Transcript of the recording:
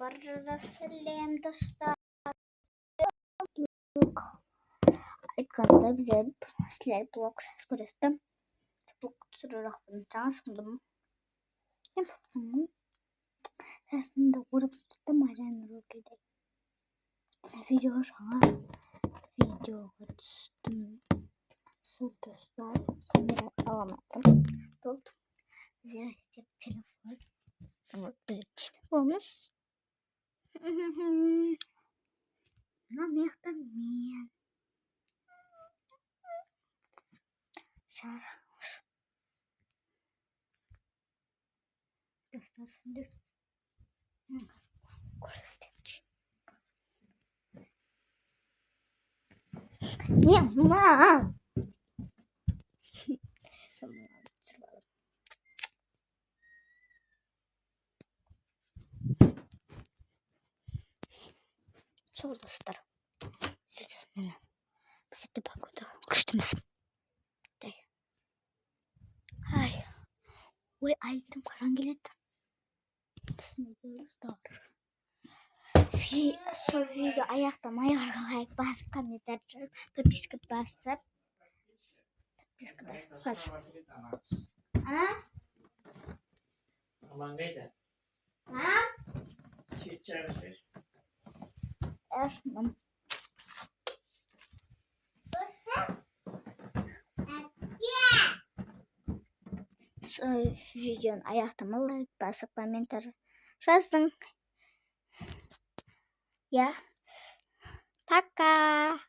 Сәлем достар. Айтқанда бізде сілер блог көресті. Блог түсіріп жаңа шындым. Сәсімді көріп тұттым айдан рөкеде. Видео жаңа видеоға түстім. Сол достар. Камера аламадым. Болды. Бізде телефон. Бізде телефонымыз. Мектен мен. Шараш. Достар şimdi көрсетемін. Не, мама. Сол достар. Бізде погода күштіміз. Ай. Ой, айтым қашан келеді? Сол видео аяқтамай лайк басып, комментарий жазып, подписка басып. Aman neydi? Süt içer. Açmam. Видеоны аяқтамай лайк басып, комментарий жаздың. Я. Пока.